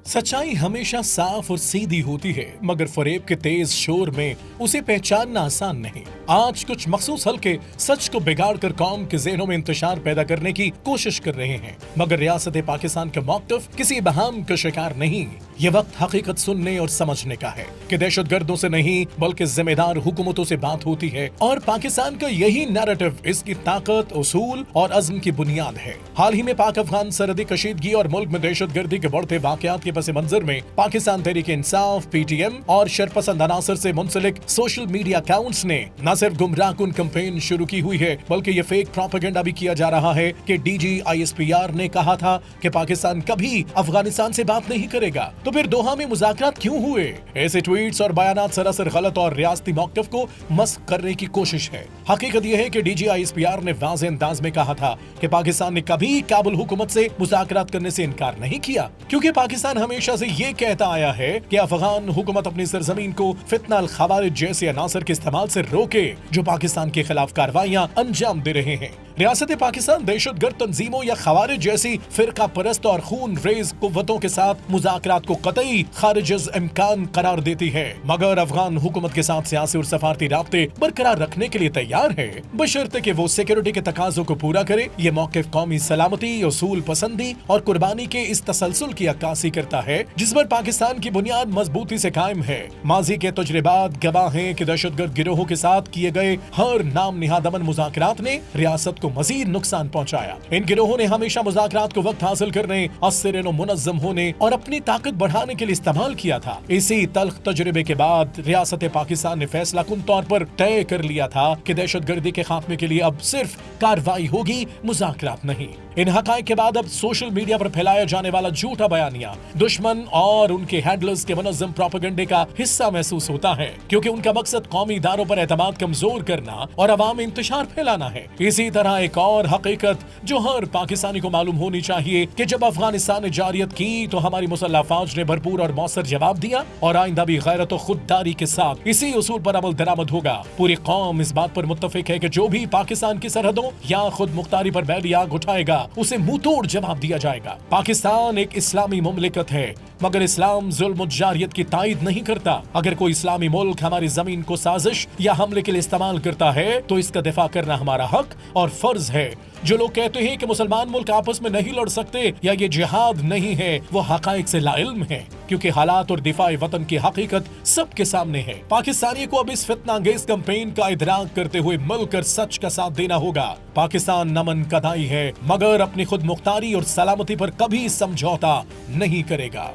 सच्चाई हमेशा साफ और सीधी होती है, मगर फरेब के तेज शोर में उसे पहचानना आसान नहीं। आज कुछ मखसूस हल्के सच को बिगाड़ कर कौम के ज़हनों में इंतशार पैदा करने की कोशिश कर रहे हैं, मगर रियासत पाकिस्तान का मौक़िफ़ किसी बहाम का शिकार नहीं। ये वक्त हकीकत सुनने और समझने का है कि दहशतगर्दों से नहीं बल्कि जिम्मेदार हुकूमतों से बात होती है, और पाकिस्तान का यही नैरेटिव इसकी ताकत, उसूल और अज़्म की बुनियाद है। हाल ही में पाक अफगान सरहदी कशीदगी और मुल्क में दहशतगर्दी के बढ़ते वाक़यात के पस मंजर में पाकिस्तान तहरीक इंसाफ, PTM और शरपसंद अनासर से मुंसलिक सोशल मीडिया अकाउंट्स ने न सिर्फ गुमराह कुन कैंपेन शुरू की हुई है, बल्कि ये फेक प्रोपेगेंडा भी किया जा रहा है कि DG ISPR ने कहा था कि पाकिस्तान कभी अफगानिस्तान से बात नहीं करेगा, तो फिर दोहा में मुज़ाकरात क्यों हुए? ऐसे ट्वीट्स और बयानात सरासर गलत और रियासती मौक़िफ़ को मस्ख करने की कोशिश है। हकीकत यह है कि DG ISPR ने वाज़ेह अंदाज में कहा था कि पाकिस्तान ने कभी काबुल हुकूमत से मुज़ाकरात करने से इनकार नहीं किया, क्योंकि पाकिस्तान हमेशा से ये कहता आया है कि अफगान हुकूमत अपनी सरजमीन को फितना अल खवारिज जैसे अनासर के इस्तेमाल से रोके जो पाकिस्तान के खिलाफ कार्रवाइयां अंजाम दे रहे हैं। रियासत पाकिस्तान दहशतगर्द तंजीमों या खवारिज जैसी फिरका परस्त और खून रेज कुव्वतों के साथ मुज़ाकरात को कतई खारिज अज़ इम्कान करार देती है, मगर अफगान हुकूमत के साथ सियासी और सफारती राब्ते बरकरार रखने के लिए तैयार है, बशर्ते कि वो सिक्योरिटी के तकाज़ों को पूरा करे। ये मौक़िफ़ कौमी सलामती, उसूल पसंदी और कुर्बानी के इस तसलसल की अक्कासी करता है जिस पर पाकिस्तान की बुनियाद मजबूती से कायम है। माजी के तजुर्बात गवाह हैं कि दहशतगर्द गिरोहों के साथ किए गए हर नाम निहाद अमन मुज़ाकरात ने रियासत को मजीद नुकसान पहुंचाया। इन गिरोहों ने हमेशा मुज़ाकरात को वक्त हासिल करने, असर मुनज़्ज़म होने और अपनी ताकत बढ़ाने के लिए इस्तेमाल किया था। इसी तल्ख तजुर्बे के बाद रियासत पाकिस्तान ने फैसला कुन तौर पर तय कर लिया था कि दहशतगर्दी के खात्मे के लिए अब सिर्फ कार्रवाई होगी, मुज़ाकरात नहीं। इन हक़ाइक़ के बाद अब सोशल मीडिया पर फैलाया जाने वाला झूठा बयानिया दुश्मन और उनके हैंडलर्स के मुनज़्ज़म प्रोपेगेंडे का हिस्सा महसूस होता है, क्योंकि उनका मकसद कौमी इदारों पर एतमाद कमजोर करना और अवाम में इंतशार फैलाना है। इसी तरह एक और हकीकत जो हर पाकिस्तानी को मालूम होनी चाहिए कि जब अफगानिस्तान ने जारियत की तो हमारी मुसल्लह फौज ने भरपूर और मौसर जवाब दिया, और आइंदा भी गैरत और खुददारी के साथ इसी उसूल पर अमल दरामद होगा। पूरी कौम इस बात पर मुत्तफिक है कि जो भी पाकिस्तान की सरहदों या खुद मुख्तारी पर बैली आग उठाएगा उसे मुंह तोड़ जवाब दिया जाएगा। पाकिस्तान एक इस्लामी मुमलिकत है, मगर इस्लाम जुल्म और जारियत की तायद नहीं करता। अगर कोई इस्लामी मुल्क हमारी जमीन को साजिश या हमले के लिए इस्तेमाल करता है तो इसका दिफा करना हमारा हक और फर्ज है। जो लोग कहते हैं कि मुसलमान मुल्क आपस में नहीं लड़ सकते या ये जिहाद नहीं है, वो हकाइक से लाइल्म है, क्योंकि हालात और दिफाए वतन की हकीकत सबके सामने है। पाकिस्तानी को अब इस फितना अंगेज कैंपेन का इदराक करते हुए मिलकर सच का साथ देना होगा। पाकिस्तान नमन कदाई है, मगर अपनी खुद मुख्तारी और सलामती पर कभी समझौता नहीं करेगा।